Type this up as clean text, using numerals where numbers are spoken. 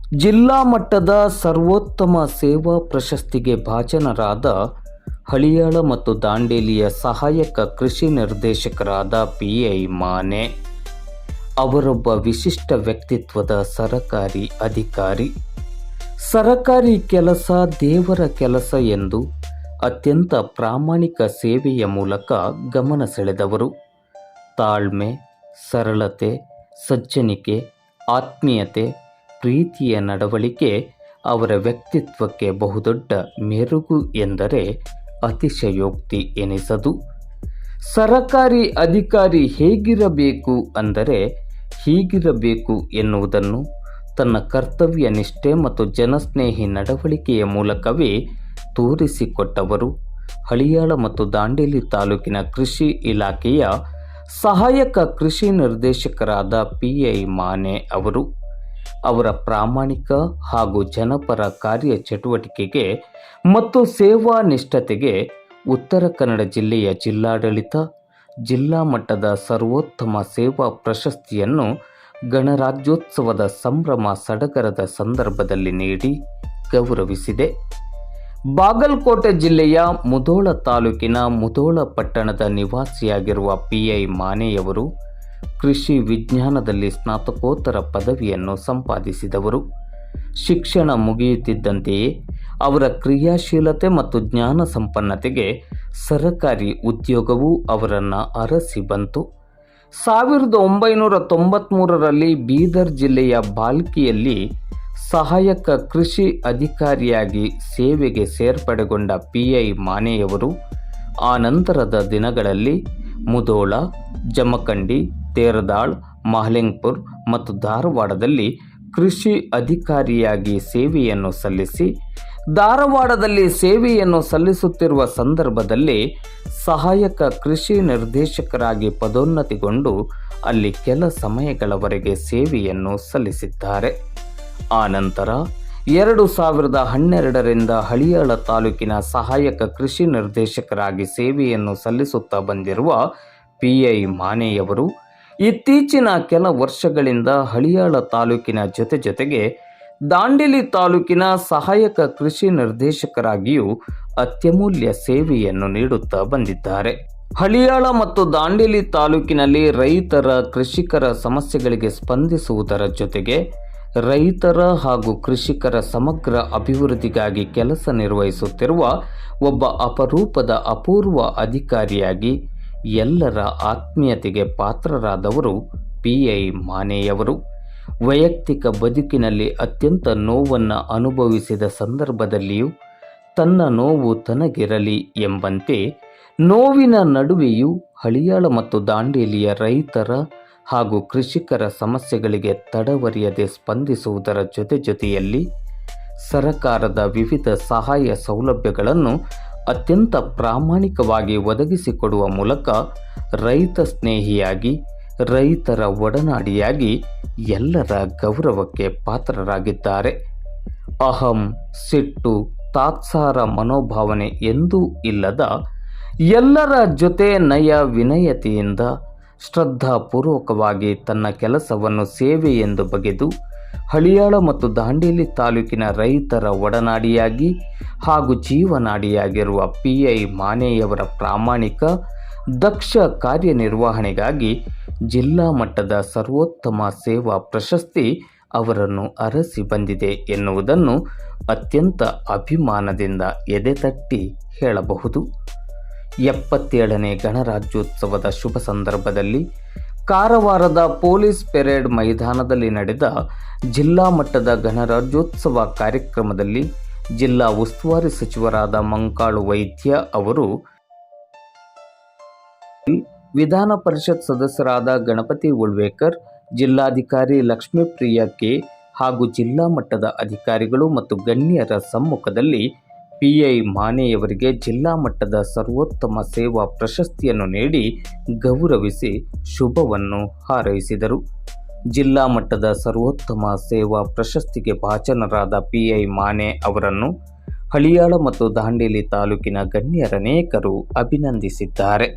ಜಿಲ್ಲಾ ಮಟ್ಟದ ಸರ್ವೋತ್ತಮ ಸೇವಾ ಪ್ರಶಸ್ತಿಗೆ ಭಾಜನರಾದ ಹಳಿಯಾಳ ಮತ್ತು ದಾಂಡೇಲಿಯ ಸಹಾಯಕ ಕೃಷಿ ನಿರ್ದೇಶಕರಾದ PI ಮಾನೆ ಅವರೊಬ್ಬ ವಿಶಿಷ್ಟ ವ್ಯಕ್ತಿತ್ವದ ಸರಕಾರಿ ಅಧಿಕಾರಿ. ಸರಕಾರಿ ಕೆಲಸ ದೇವರ ಕೆಲಸ ಎಂದು ಅತ್ಯಂತ ಪ್ರಾಮಾಣಿಕ ಸೇವೆಯ ಮೂಲಕ ಗಮನ ಸೆಳೆದವರು. ತಾಳ್ಮೆ, ಸರಳತೆ, ಸಜ್ಜನಿಕೆ, ಆತ್ಮೀಯತೆ, ಪ್ರೀತಿಯ ನಡವಳಿಕೆ ಅವರ ವ್ಯಕ್ತಿತ್ವಕ್ಕೆ ಬಹುದೊಡ್ಡ ಮೆರುಗು ಎಂದರೆ ಅತಿಶಯೋಕ್ತಿ ಎನಿಸದು. ಸರಕಾರಿ ಅಧಿಕಾರಿ ಹೇಗಿರಬೇಕು ಅಂದರೆ ಹೀಗಿರಬೇಕು ಎನ್ನುವುದನ್ನು ತನ್ನ ಕರ್ತವ್ಯ ನಿಷ್ಠೆ ಮತ್ತು ಜನಸ್ನೇಹಿ ನಡವಳಿಕೆಯ ಮೂಲಕವೇ ತೋರಿಸಿಕೊಟ್ಟವರು ಹಳಿಯಾಳ ಮತ್ತು ದಾಂಡೇಲಿ ತಾಲೂಕಿನ ಕೃಷಿ ಇಲಾಖೆಯ ಸಹಾಯಕ ಕೃಷಿ ನಿರ್ದೇಶಕರಾದ PI ಮಾನೆ ಅವರು. ಅವರ ಪ್ರಾಮಾಣಿಕ ಹಾಗೂ ಜನಪರ ಕಾರ್ಯಚಟುವಟಿಕೆಗೆ ಮತ್ತು ಸೇವಾ ನಿಷ್ಠತೆಗೆ ಉತ್ತರ ಕನ್ನಡ ಜಿಲ್ಲೆಯ ಜಿಲ್ಲಾಡಳಿತ ಜಿಲ್ಲಾ ಮಟ್ಟದ ಸರ್ವೋತ್ತಮ ಸೇವಾ ಪ್ರಶಸ್ತಿಯನ್ನು ಗಣರಾಜ್ಯೋತ್ಸವದ ಸಂಭ್ರಮ ಸಡಗರದ ಸಂದರ್ಭದಲ್ಲಿ ನೀಡಿ ಗೌರವಿಸಿದೆ. ಬಾಗಲಕೋಟೆ ಜಿಲ್ಲೆಯ ಮುಧೋಳ ತಾಲೂಕಿನ ಮುಧೋಳ ಪಟ್ಟಣದ ನಿವಾಸಿಯಾಗಿರುವ PI ಮಾನೆಯವರು ಕೃಷಿ ವಿಜ್ಞಾನದಲ್ಲಿ ಸ್ನಾತಕೋತ್ತರ ಪದವಿಯನ್ನು ಸಂಪಾದಿಸಿದವರು. ಶಿಕ್ಷಣ ಮುಗಿಯುತ್ತಿದ್ದಂತೆಯೇ ಅವರ ಕ್ರಿಯಾಶೀಲತೆ ಮತ್ತು ಜ್ಞಾನ ಸಂಪನ್ನತೆಗೆ ಸರಕಾರಿ ಉದ್ಯೋಗವೂ ಅವರನ್ನು ಅರಸಿ ಬಂತು. 1993ರಲ್ಲಿ ಬೀದರ್ ಜಿಲ್ಲೆಯ ಬಾಲ್ಕಿಯಲ್ಲಿ ಸಹಾಯಕ ಕೃಷಿ ಅಧಿಕಾರಿಯಾಗಿ ಸೇವೆಗೆ ಸೇರ್ಪಡೆಗೊಂಡ PI ಮಾನೆಯವರು ಆ ನಂತರದ ದಿನಗಳಲ್ಲಿ ಮುಧೋಳ, ಜಮಖಂಡಿ, ತೇರದಾಳ್, ಮಹಲಿಂಗಪುರ್ ಮತ್ತು ಧಾರವಾಡದಲ್ಲಿ ಕೃಷಿ ಅಧಿಕಾರಿಯಾಗಿ ಸೇವೆಯನ್ನು ಸಲ್ಲಿಸಿ ಧಾರವಾಡದಲ್ಲಿ ಸೇವೆಯನ್ನು ಸಲ್ಲಿಸುತ್ತಿರುವ ಸಂದರ್ಭದಲ್ಲಿ ಸಹಾಯಕ ಕೃಷಿ ನಿರ್ದೇಶಕರಾಗಿ ಪದೋನ್ನತಿಗೊಂಡು ಅಲ್ಲಿ ಕೆಲ ಸಮಯಗಳವರೆಗೆ ಸೇವೆಯನ್ನು ಸಲ್ಲಿಸಿದ್ದಾರೆ. ಆ ನಂತರ 2012ರಿಂದ ಹಳಿಯಾಳ ತಾಲೂಕಿನ ಸಹಾಯಕ ಕೃಷಿ ನಿರ್ದೇಶಕರಾಗಿ ಸೇವೆಯನ್ನು ಸಲ್ಲಿಸುತ್ತಾ ಬಂದಿರುವ PI ಮಾನೆಯವರು ಇತ್ತೀಚಿನ ಕೆಲ ವರ್ಷಗಳಿಂದ ಹಳಿಯಾಳ ತಾಲೂಕಿನ ಜೊತೆಗೆ ದಾಂಡೇಲಿ ತಾಲೂಕಿನ ಸಹಾಯಕ ಕೃಷಿ ನಿರ್ದೇಶಕರಾಗಿಯೂ ಅತ್ಯಮೂಲ್ಯ ಸೇವೆಯನ್ನು ನೀಡುತ್ತಾ ಬಂದಿದ್ದಾರೆ. ಹಳಿಯಾಳ ಮತ್ತು ದಾಂಡೇಲಿ ತಾಲೂಕಿನಲ್ಲಿ ರೈತರ ಕೃಷಿಕರ ಸಮಸ್ಯೆಗಳಿಗೆ ಸ್ಪಂದಿಸುವುದರ ಜೊತೆಗೆ ರೈತರ ಹಾಗೂ ಕೃಷಿಕರ ಸಮಗ್ರ ಅಭಿವೃದ್ಧಿಗಾಗಿ ಕೆಲಸ ನಿರ್ವಹಿಸುತ್ತಿರುವ ಒಬ್ಬ ಅಪೂರ್ವ ಅಧಿಕಾರಿಯಾಗಿ ಎಲ್ಲರ ಆತ್ಮೀಯತೆಗೆ ಪಾತ್ರರಾದವರು PI ಮಾನೆಯವರು. ವೈಯಕ್ತಿಕ ಬದುಕಿನಲ್ಲಿ ಅತ್ಯಂತ ನೋವನ್ನು ಅನುಭವಿಸಿದ ಸಂದರ್ಭದಲ್ಲಿಯೂ ತನ್ನ ನೋವು ತನಗಿರಲಿ ಎಂಬಂತೆ ನೋವಿನ ನಡುವೆಯೂ ಹಳಿಯಾಳ ಮತ್ತು ದಾಂಡೇಲಿಯ ರೈತರ ಹಾಗೂ ಕೃಷಿಕರ ಸಮಸ್ಯೆಗಳಿಗೆ ತಡವರಿಯದೆ ಸ್ಪಂದಿಸುವುದರ ಜೊತೆಯಲ್ಲಿ ಸರಕಾರದ ವಿವಿಧ ಸಹಾಯ ಸೌಲಭ್ಯಗಳನ್ನು ಅತ್ಯಂತ ಪ್ರಾಮಾಣಿಕವಾಗಿ ಒದಗಿಸಿಕೊಡುವ ಮೂಲಕ ರೈತ ಸ್ನೇಹಿಯಾಗಿ ರೈತರ ಒಡನಾಡಿಯಾಗಿ ಎಲ್ಲರ ಗೌರವಕ್ಕೆ ಪಾತ್ರರಾಗಿದ್ದಾರೆ. ಅಹಂ, ಸಿಟ್ಟು, ತಾತ್ಸಾರ ಮನೋಭಾವನೆ ಎಂದೂ ಇಲ್ಲದ ಎಲ್ಲರ ಜೊತೆ ನಯ ವಿನಯತೆಯಿಂದ ಶ್ರದ್ಧಾಪೂರ್ವಕವಾಗಿ ತನ್ನ ಕೆಲಸವನ್ನು ಸೇವೆ ಎಂದು ಬಗೆದು ಹಳಿಯಾಳ ಮತ್ತು ದಾಂಡೇಲಿ ತಾಲೂಕಿನ ರೈತರ ಒಡನಾಡಿಯಾಗಿ ಹಾಗೂ ಜೀವನಾಡಿಯಾಗಿರುವ PI ಮಾನೆಯವರ ಪ್ರಾಮಾಣಿಕ ದಕ್ಷ ಕಾರ್ಯನಿರ್ವಹಣೆಗಾಗಿ ಜಿಲ್ಲಾ ಮಟ್ಟದ ಸರ್ವೋತ್ತಮ ಸೇವಾ ಪ್ರಶಸ್ತಿ ಅವರನ್ನು ಅರಸಿ ಬಂದಿದೆ ಎನ್ನುವುದನ್ನು ಅತ್ಯಂತ ಅಭಿಮಾನದಿಂದ ಎದೆತಟ್ಟಿ ಹೇಳಬಹುದು. 77ನೇ ಗಣರಾಜ್ಯೋತ್ಸವದ ಶುಭ ಸಂದರ್ಭದಲ್ಲಿ ಕಾರವಾರದ ಪೊಲೀಸ್ ಪೆರೇಡ್ ಮೈದಾನದಲ್ಲಿ ನಡೆದ ಜಿಲ್ಲಾ ಮಟ್ಟದ ಗಣರಾಜ್ಯೋತ್ಸವ ಕಾರ್ಯಕ್ರಮದಲ್ಲಿ ಜಿಲ್ಲಾ ಉಸ್ತುವಾರಿ ಸಚಿವರಾದ ಮಂಕಾಳು ವೈದ್ಯ ಅವರು, ವಿಧಾನ ಪರಿಷತ್ ಸದಸ್ಯರಾದ ಗಣಪತಿ ಉಳ್ವೇಕರ್, ಜಿಲ್ಲಾಧಿಕಾರಿ ಲಕ್ಷ್ಮೀಪ್ರಿಯ ಕೆ ಹಾಗೂ ಜಿಲ್ಲಾ ಮಟ್ಟದ ಅಧಿಕಾರಿಗಳು ಮತ್ತು ಗಣ್ಯರ ಸಮ್ಮುಖದಲ್ಲಿ PI ಮಾನೆಯವರಿಗೆ ಜಿಲ್ಲಾ ಮಟ್ಟದ ಸರ್ವೋತ್ತಮ ಸೇವಾ ಪ್ರಶಸ್ತಿಯನ್ನು ನೀಡಿ ಗೌರವಿಸಿ ಶುಭವನ್ನು ಹಾರೈಸಿದರು. ಜಿಲ್ಲಾ ಮಟ್ಟದ ಸರ್ವೋತ್ತಮ ಸೇವಾ ಪ್ರಶಸ್ತಿಗೆ ಭಾಜನರಾದ PI ಮಾನೆ ಅವರನ್ನು ಹಳಿಯಾಳ ಮತ್ತು ದಾಂಡೇಲಿ ತಾಲೂಕಿನ ಗಣ್ಯರನೇಕರು ಅಭಿನಂದಿಸಿದ್ದಾರೆ.